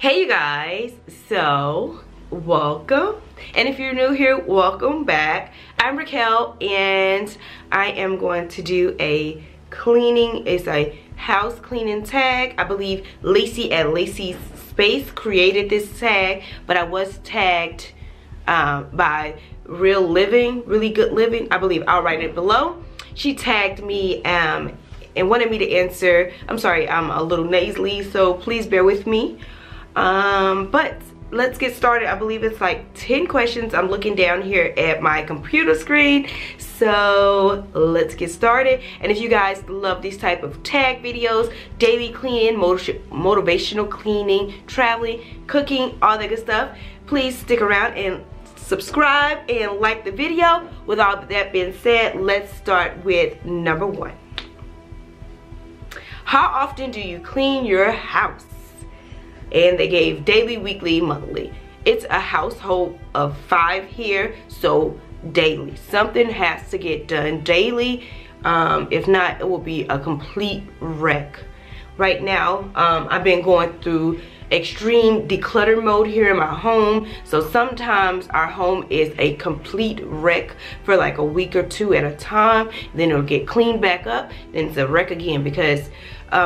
Hey you guys, so welcome, and if you're new here, welcome back. I'm Raquel and I am going to do a cleaning. It's a house cleaning tag. I believe Lacee at Lacee's Space created this tag, but I was tagged by Really Good Living. I believe I'll write it below. She tagged me and wanted me to answer. I'm sorry, I'm a little nasally, so please bear with me. But let's get started. I believe it's like 10 questions. I'm looking down here at my computer screen, so let's get started. And if you guys love these type of tag videos, daily cleaning, motivational cleaning, traveling, cooking, all that good stuff, please stick around and subscribe and like the video. With all that being said, let's start with number 1. How often do you clean your house? And they gave daily, weekly, monthly. It's a household of 5 here, so daily. Something has to get done daily. If not, it will be a complete wreck. Right now, I've been going through extreme declutter mode here in my home, so sometimes our home is a complete wreck for like a week or 2 at a time. Then it'll get cleaned back up, then it's a wreck again, because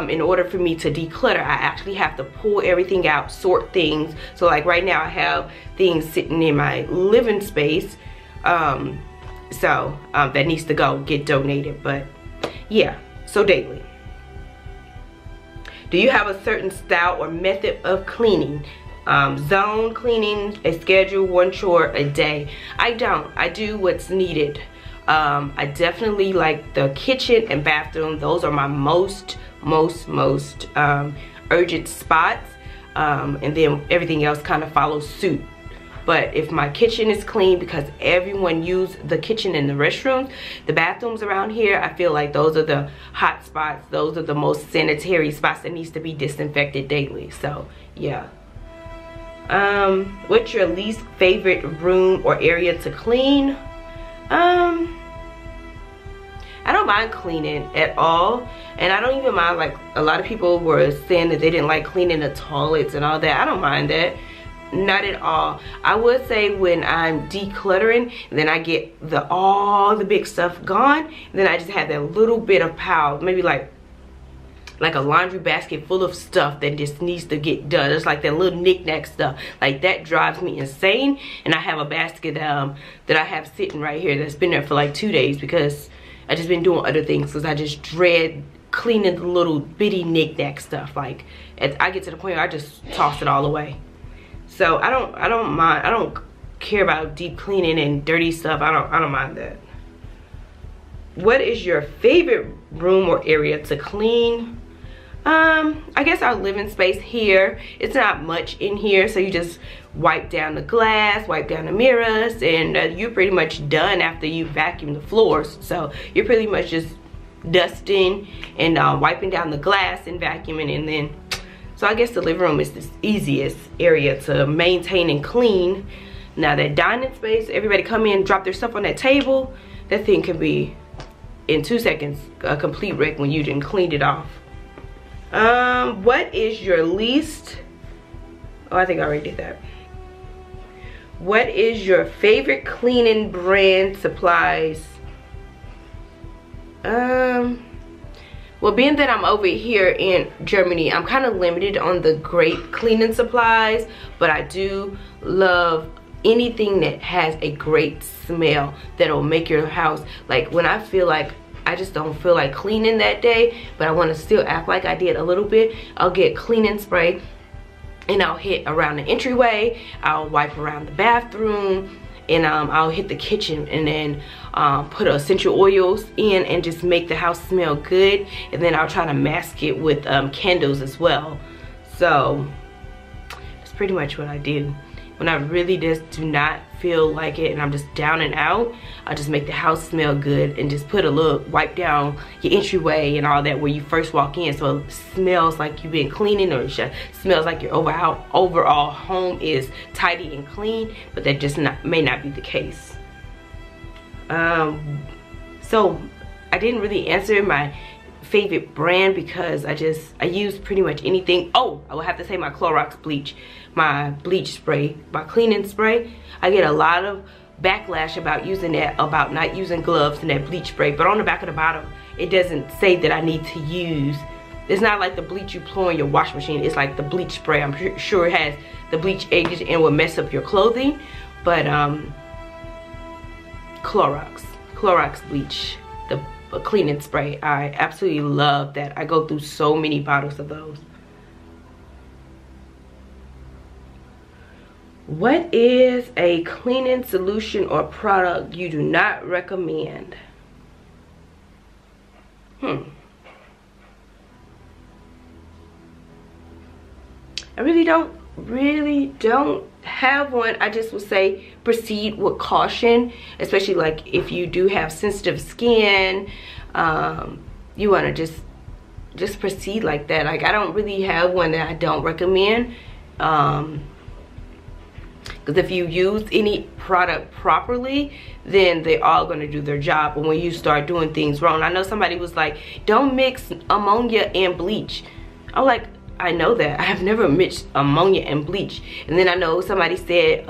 in order for me to declutter, I actually have to pull everything out, sort things. So like right now I have things sitting in my living space, that needs to go get donated. But yeah, so daily. Do you have a certain style or method of cleaning? Zone cleaning, a schedule, 1 chore a day? I don't. I do what's needed. I definitely like the kitchen and bathroom. Those are my most urgent spots, and then everything else kind of follows suit. But if my kitchen is clean, because everyone uses the kitchen and the restrooms, the bathrooms around here, I feel like those are the hot spots. Those are the most sanitary spots that needs to be disinfected daily. So yeah. What's your least favorite room or area to clean? I don't mind cleaning at all, and I don't even mind, like a lot of people were saying that they didn't like cleaning the toilets and all that. I don't mind that, not at all. I would say when I'm decluttering, then I get all the big stuff gone, then I just have that little bit of pile, maybe like a laundry basket full of stuff that just needs to get done. It's like that little knick-knack stuff. Like that drives me insane. And I have a basket that I have sitting right here that's been there for like 2 days, because I just been doing other things, because I just dread cleaning the little bitty knick-knack stuff. Like I get to the point where I just toss it all away. So I don't mind. I don't care about deep cleaning and dirty stuff. I don't mind that. What is your favorite room or area to clean? I guess our living space here. It's not much in here, so you just wipe down the glass, wipe down the mirrors, and you're pretty much done after you vacuum the floors. So you're pretty much just dusting and wiping down the glass and vacuuming, and then so I guess the living room is the easiest area to maintain and clean. Now that dining space, everybody come in, drop their stuff on that table, that thing can be in 2 seconds a complete wreck when you didn't clean it off. What is your least, I think I already did that. What is your favorite cleaning brand supplies? Well, being that I'm over here in Germany, I'm kind of limited on the great cleaning supplies, but I do love anything that has a great smell that'll make your house, like when I feel like I just don't feel like cleaning that day, but I want to still act like I did a little bit, I'll get cleaning spray and I'll hit around the entryway, I'll wipe around the bathroom, and I'll hit the kitchen, and then put essential oils in and just make the house smell good, and then I'll try to mask it with candles as well. So that's pretty much what I do. When I really just do not feel like it and I'm just down and out, I just make the house smell good and just put a little, wipe down your entryway and all that where you first walk in, so it smells like you've been cleaning, or it smells like your overall home is tidy and clean, but that just may not be the case. So I didn't really answer my favorite brand because I use pretty much anything. Oh, I would have to say my Clorox bleach, my bleach spray, my cleaning spray. I get a lot of backlash about using that, about not using gloves and that bleach spray, but on the back of the bottle it doesn't say that I need to use. It's not like the bleach you pour in your wash machine. It's like the bleach spray. I'm sure it has the bleach agent and will mess up your clothing, but Clorox bleach, the cleaning spray, I absolutely love that. I go through so many bottles of those. What is a cleaning solution or product you do not recommend? I really don't have one. I just would say proceed with caution, especially like if you do have sensitive skin. You want to just proceed like that. Like I don't really have one that I don't recommend. Because if you use any product properly, then they're all going to do their job. But when you start doing things wrong, I know somebody was like, don't mix ammonia and bleach. I'm like, I know that. I have never mixed ammonia and bleach. And then I know somebody said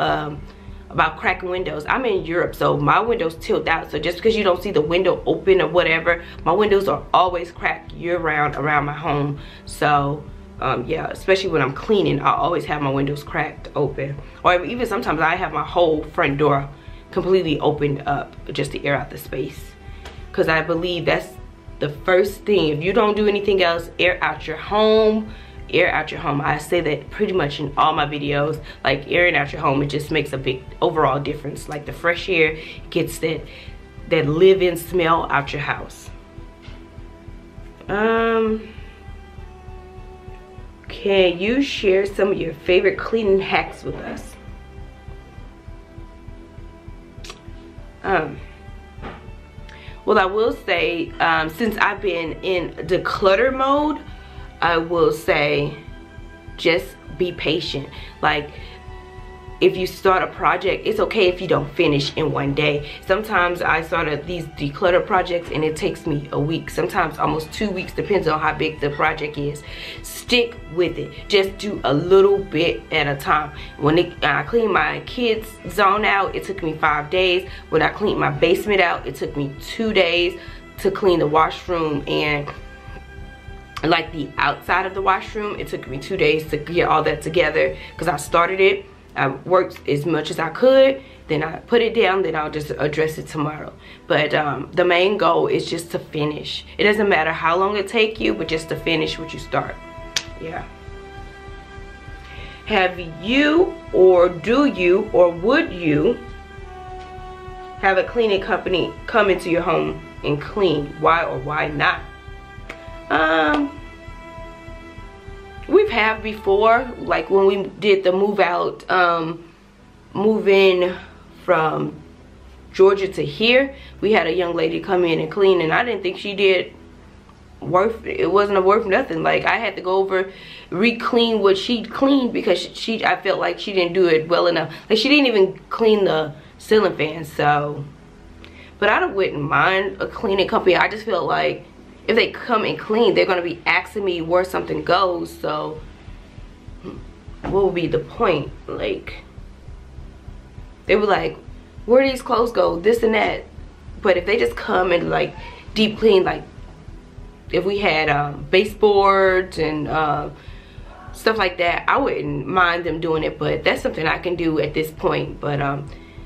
about cracking windows. I'm in Europe, so my windows tilt out. So just because you don't see the window open or whatever, my windows are always cracked year round around my home. So yeah, especially when I'm cleaning, I always have my windows cracked open. Or even sometimes I have my whole front door completely opened up just to air out the space. Because I believe that's the first thing. If you don't do anything else, air out your home. Air out your home. I say that pretty much in all my videos. Like airing out your home, it just makes a big overall difference. Like the fresh air gets that live-in smell out your house. Can you share some of your favorite cleaning hacks with us? Well, I will say, since I've been in declutter mode, I will say just be patient. Like if you start a project, it's okay if you don't finish in one day. Sometimes I started these declutter projects and it takes me a week, sometimes almost 2 weeks, depends on how big the project is. Stick with it. Just do a little bit at a time. When I cleaned my kids' zone out, it took me 5 days. When I cleaned my basement out, it took me 2 days to clean the washroom and like the outside of the washroom. It took me 2 days to get all that together because I started it. I worked as much as I could, then I put it down, then I'll just address it tomorrow. But the main goal is just to finish. It doesn't matter how long it take you, but just to finish what you start. Yeah. Have you, or do you, or would you have a cleaning company come into your home and clean? Why or why not? We've had before, like when we did the move out, move in from Georgia to here, we had a young lady come in and clean, and I didn't think she did it wasn't worth nothing. Like I had to go over, re-clean what she cleaned because I felt like she didn't do it well enough. Like she didn't even clean the ceiling fan. So, but I wouldn't mind a cleaning company. I just feel like if they come and clean, they're gonna be asking me where something goes. So what would be the point? Like they were like, where do these clothes go, this and that. But if they just come and like deep clean, like if we had baseboards and stuff like that, I wouldn't mind them doing it. But that's something I can do at this point. But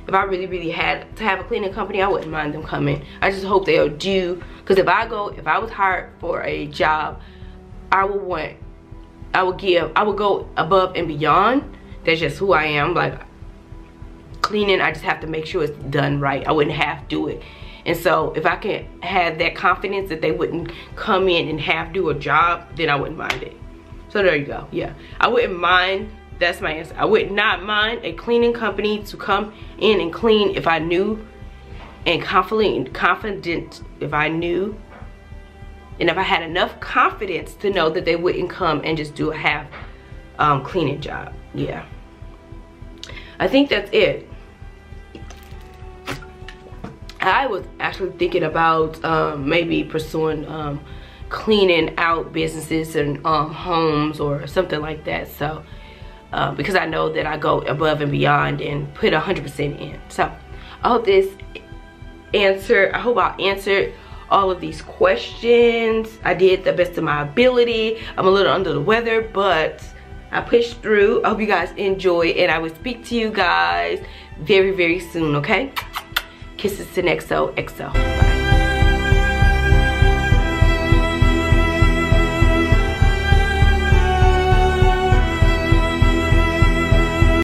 if I really had to have a cleaning company, I wouldn't mind them coming. I just hope they'll do, because if I was hired for a job, I would go above and beyond. That's just who I am. Like cleaning, I just have to make sure it's done right. I wouldn't half do it. And so if I can have that confidence that they wouldn't come in and half do a job, then I wouldn't mind it. So there you go. Yeah, I wouldn't mind. That's my answer. I would not mind a cleaning company to come in and clean if I knew and confident if I knew, and if I had enough confidence to know that they wouldn't come and just do a half cleaning job. Yeah, I think that's it. I was actually thinking about maybe pursuing cleaning out businesses and homes or something like that. So because I know that I go above and beyond and put 100% in. So I hope I hope I answered all of these questions. I did the best of my ability. I'm a little under the weather, but I pushed through. I hope you guys enjoy, and I will speak to you guys very, very soon, okay? Kisses to XOXO.